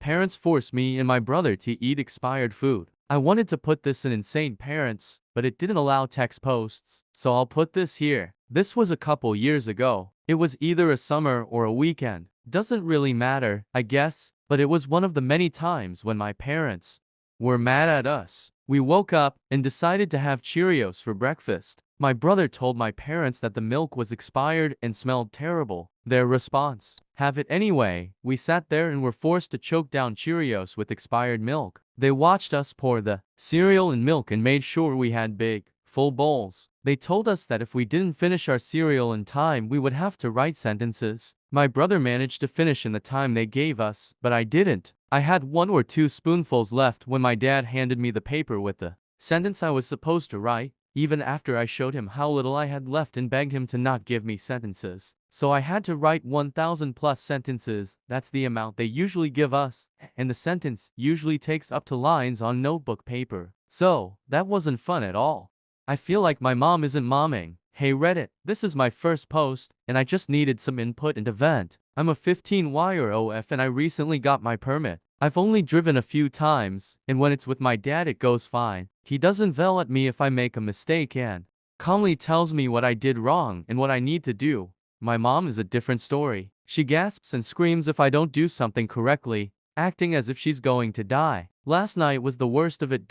Parents forced me and my brother to eat expired food. I wanted to put this in insane parents, but it didn't allow text posts, so I'll put this here. This was a couple years ago. It was either a summer or a weekend. Doesn't really matter, I guess, but it was one of the many times when my parents were mad at us. We woke up and decided to have Cheerios for breakfast. My brother told my parents that the milk was expired and smelled terrible. Their response: have it anyway. We sat there and were forced to choke down Cheerios with expired milk. They watched us pour the cereal and milk and made sure we had big, full bowls. They told us that if we didn't finish our cereal in time, we would have to write sentences. My brother managed to finish in the time they gave us, but I didn't. I had 1 or 2 spoonfuls left when my dad handed me the paper with the sentence I was supposed to write, even after I showed him how little I had left and begged him to not give me sentences. So I had to write 1,000 plus sentences. That's the amount they usually give us, and the sentence usually takes up to lines on notebook paper. So, that wasn't fun at all. I feel like my mom isn't momming. Hey Reddit, this is my first post, and I just needed some input into vent. I'm a 15-year-old and I recently got my permit. I've only driven a few times, and when it's with my dad it goes fine. He doesn't yell at me if I make a mistake and calmly tells me what I did wrong and what I need to do. My mom is a different story. She gasps and screams if I don't do something correctly, acting as if she's going to die. Last night was the worst of it.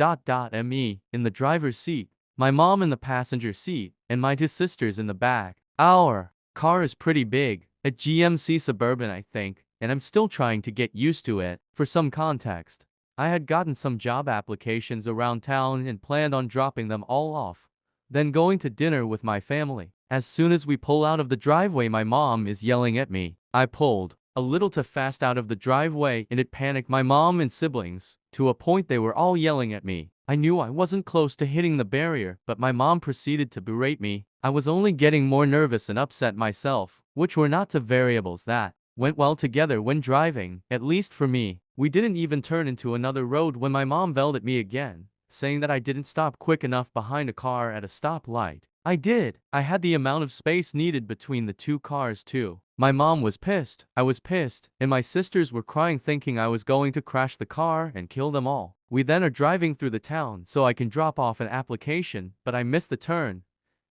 Me in the driver's seat, my mom in the passenger seat, and my 2 sisters in the back. Our car is pretty big, a GMC Suburban I think, and I'm still trying to get used to it. For some context, I had gotten some job applications around town and planned on dropping them all off, then going to dinner with my family. As soon as we pull out of the driveway, my mom is yelling at me. I pulled a little too fast out of the driveway and it panicked my mom and siblings, to a point they were all yelling at me. I knew I wasn't close to hitting the barrier, but my mom proceeded to berate me. I was only getting more nervous and upset myself, which were not 2 variables that went well together when driving, at least for me. We didn't even turn into another road when my mom yelled at me again, saying that I didn't stop quick enough behind a car at a stoplight. I did. I had the amount of space needed between the 2 cars too. My mom was pissed, I was pissed, and my sisters were crying thinking I was going to crash the car and kill them all. We then are driving through the town so I can drop off an application, but I missed the turn,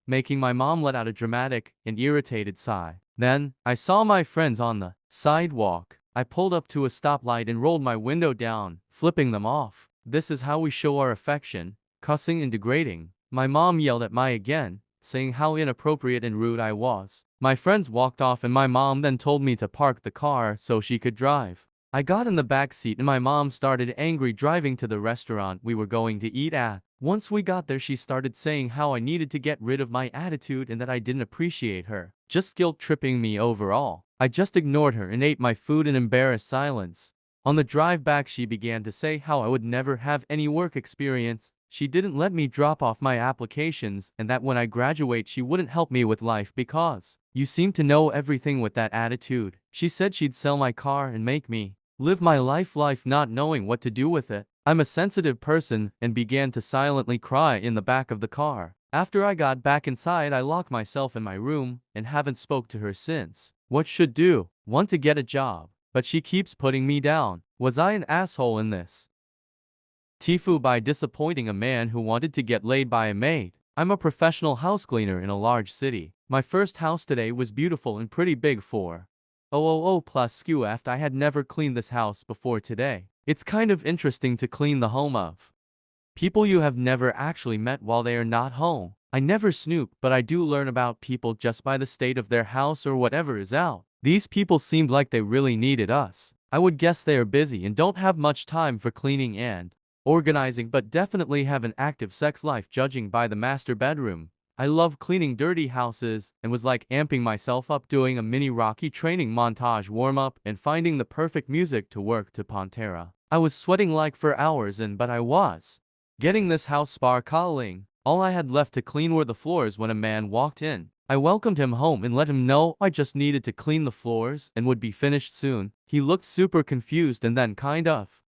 making my mom let out a dramatic and irritated sigh. Then, I saw my friends on the sidewalk. I pulled up to a stoplight and rolled my window down, flipping them off. This is how we show our affection, cussing and degrading. My mom yelled at me again, saying how inappropriate and rude I was. My friends walked off and my mom then told me to park the car so she could drive. I got in the back seat and my mom started angry driving to the restaurant we were going to eat at. Once we got there, she started saying how I needed to get rid of my attitude and that I didn't appreciate her, just guilt-tripping me overall. I just ignored her and ate my food in embarrassed silence. On the drive back, she began to say how I would never have any work experience, she didn't let me drop off my applications, and that when I graduate she wouldn't help me with life because you seem to know everything with that attitude. She said she'd sell my car and make me live my life not knowing what to do with it. I'm a sensitive person and began to silently cry in the back of the car. After I got back inside, I locked myself in my room and haven't spoke to her since. What should do? Want to get a job, but she keeps putting me down. Was I an asshole in this? Tifu by disappointing a man who wanted to get laid by a maid. I'm a professional house cleaner in a large city. My first house today was beautiful and pretty big for plus skew after I had never cleaned this house before today. It's kind of interesting to clean the home of people you have never actually met while they are not home. I never snoop, but I do learn about people just by the state of their house or whatever is out. These people seemed like they really needed us. I would guess they are busy and don't have much time for cleaning and organizing, but definitely have an active sex life judging by the master bedroom. I love cleaning dirty houses and was like amping myself up doing a mini Rocky training montage warm-up and finding the perfect music to work to Pantera. I was sweating like for hours but I was getting this house sparkling. All I had left to clean were the floors when a man walked in. I welcomed him home and let him know I just needed to clean the floors and would be finished soon. He looked super confused and then kind of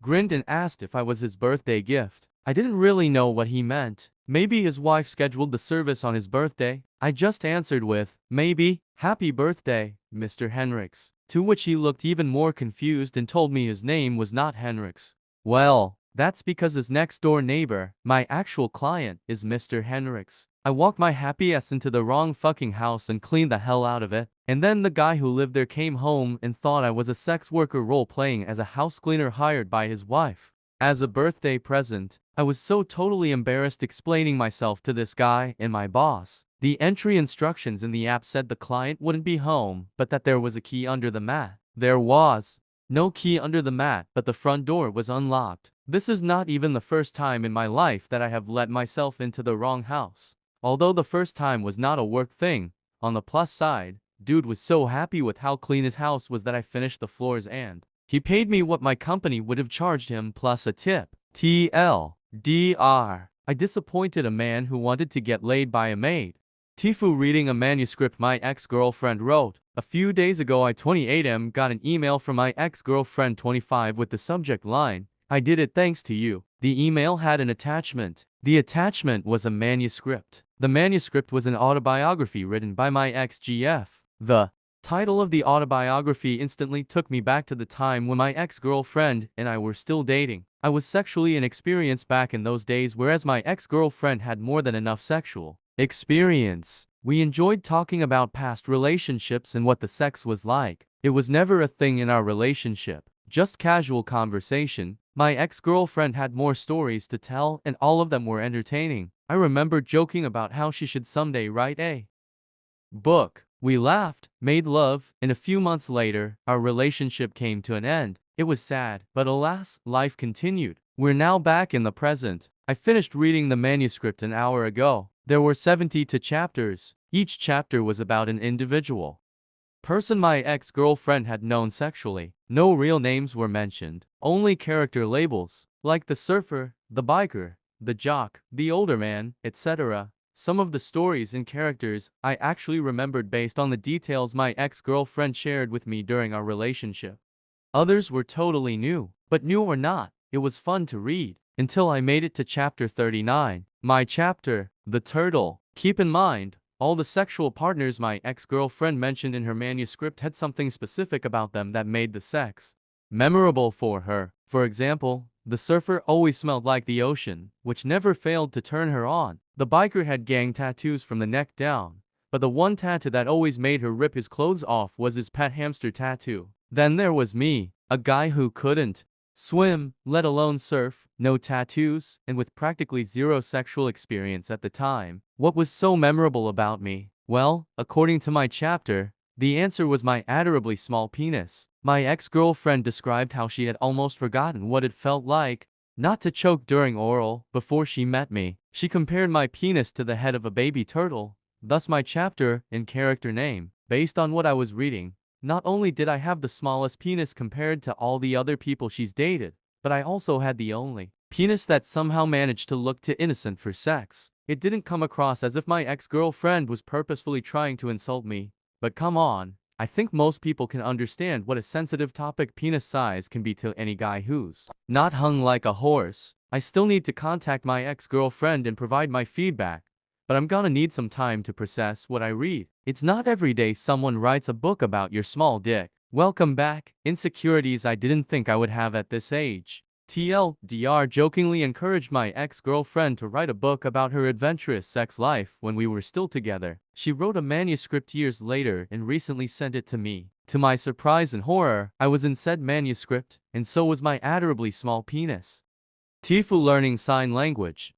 grinned and asked if I was his birthday gift. I didn't really know what he meant. Maybe his wife scheduled the service on his birthday? I just answered with, maybe, happy birthday, Mr. Henricks. To which he looked even more confused and told me his name was not Henricks. Well, that's because his next door neighbor, my actual client, is Mr. Henricks. I walked my happy ass into the wrong fucking house and cleaned the hell out of it. And then the guy who lived there came home and thought I was a sex worker role-playing as a house cleaner hired by his wife. As a birthday present, I was so totally embarrassed explaining myself to this guy and my boss. The entry instructions in the app said the client wouldn't be home, but that there was a key under the mat. There was no key under the mat, but the front door was unlocked. This is not even the first time in my life that I have let myself into the wrong house. Although the first time was not a work thing, on the plus side, dude was so happy with how clean his house was that I finished the floors and he paid me what my company would have charged him plus a tip. TLDR. I disappointed a man who wanted to get laid by a maid. Tifu reading a manuscript my ex-girlfriend wrote. A few days ago I 28M got an email from my ex-girlfriend 25 with the subject line, I did it thanks to you. The email had an attachment. The attachment was a manuscript. The manuscript was an autobiography written by my ex-GF. The title of the autobiography instantly took me back to the time when my ex-girlfriend and I were still dating. I was sexually inexperienced back in those days, whereas my ex-girlfriend had more than enough sexual experience. We enjoyed talking about past relationships and what the sex was like. It was never a thing in our relationship, just casual conversation. My ex-girlfriend had more stories to tell, and all of them were entertaining. I remember joking about how she should someday write a book. We laughed, made love, and a few months later, our relationship came to an end. It was sad, but alas, life continued. We're now back in the present. I finished reading the manuscript an hour ago. There were 72 chapters. Each chapter was about an individual person my ex-girlfriend had known sexually. No real names were mentioned, only character labels, like the surfer, the biker, the jock, the older man, etc. Some of the stories and characters I actually remembered based on the details my ex-girlfriend shared with me during our relationship. Others were totally new, but new or not, it was fun to read, until I made it to chapter 39. My chapter, The Turtle. Keep in mind, all the sexual partners my ex-girlfriend mentioned in her manuscript had something specific about them that made the sex memorable for her. For example, the surfer always smelled like the ocean, which never failed to turn her on. The biker had gang tattoos from the neck down, but the one tattoo that always made her rip his clothes off was his pet hamster tattoo. Then there was me, a guy who couldn't swim, let alone surf, no tattoos, and with practically zero sexual experience at the time. What was so memorable about me? Well, according to my chapter, the answer was my adorably small penis. My ex-girlfriend described how she had almost forgotten what it felt like not to choke during oral before she met me. She compared my penis to the head of a baby turtle, thus my chapter and character name. Based on what I was reading, not only did I have the smallest penis compared to all the other people she's dated, but I also had the only penis that somehow managed to look too innocent for sex. It didn't come across as if my ex-girlfriend was purposefully trying to insult me, but come on, I think most people can understand what a sensitive topic penis size can be to any guy who's not hung like a horse. I still need to contact my ex-girlfriend and provide my feedback, but I'm gonna need some time to process what I read. It's not every day someone writes a book about your small dick. Welcome back. Insecurities I didn't think I would have at this age. TLDR jokingly encouraged my ex-girlfriend to write a book about her adventurous sex life when we were still together. She wrote a manuscript years later and recently sent it to me. To my surprise and horror, I was in said manuscript, and so was my adorably small penis. Tifu learning sign language.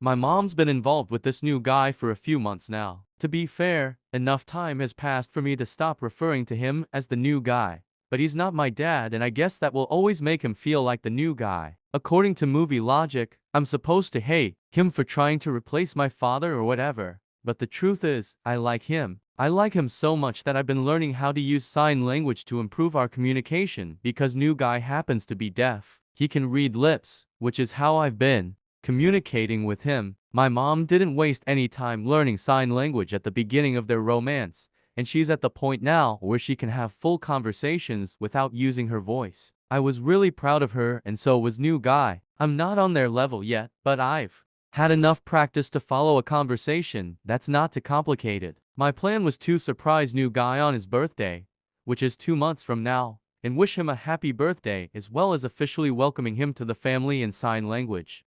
My mom's been involved with this new guy for a few months now. To be fair, enough time has passed for me to stop referring to him as the new guy. But he's not my dad, and I guess that will always make him feel like the new guy. According to movie logic, I'm supposed to hate him for trying to replace my father or whatever. But the truth is, I like him. I like him so much that I've been learning how to use sign language to improve our communication because new guy happens to be deaf. He can read lips, which is how I've been communicating with him. My mom didn't waste any time learning sign language at the beginning of their romance, and she's at the point now where she can have full conversations without using her voice. I was really proud of her, and so was new guy. I'm not on their level yet, but I've had enough practice to follow a conversation that's not too complicated. My plan was to surprise new guy on his birthday, which is 2 months from now, and wish him a happy birthday as well as officially welcoming him to the family in sign language.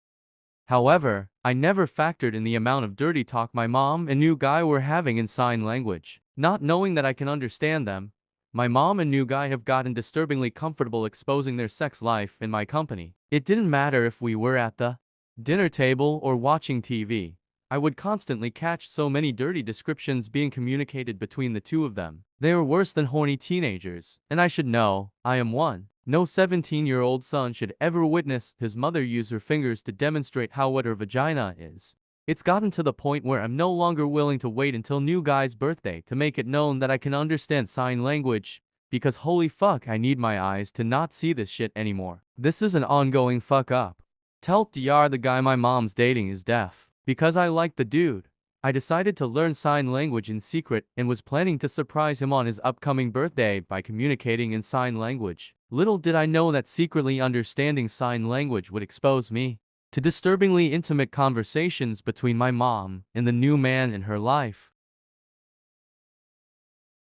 However, I never factored in the amount of dirty talk my mom and new guy were having in sign language. Not knowing that I can understand them, my mom and new guy have gotten disturbingly comfortable exposing their sex life in my company. It didn't matter if we were at the dinner table or watching TV. I would constantly catch so many dirty descriptions being communicated between the two of them. They were worse than horny teenagers, and I should know, I am one. No 17-year-old son should ever witness his mother use her fingers to demonstrate how wet her vagina is. It's gotten to the point where I'm no longer willing to wait until new guy's birthday to make it known that I can understand sign language, because holy fuck I need my eyes to not see this shit anymore. This is an ongoing fuck up. Tell DR the guy my mom's dating is deaf. Because I like the dude, I decided to learn sign language in secret and was planning to surprise him on his upcoming birthday by communicating in sign language. Little did I know that secretly understanding sign language would expose me to disturbingly intimate conversations between my mom and the new man in her life.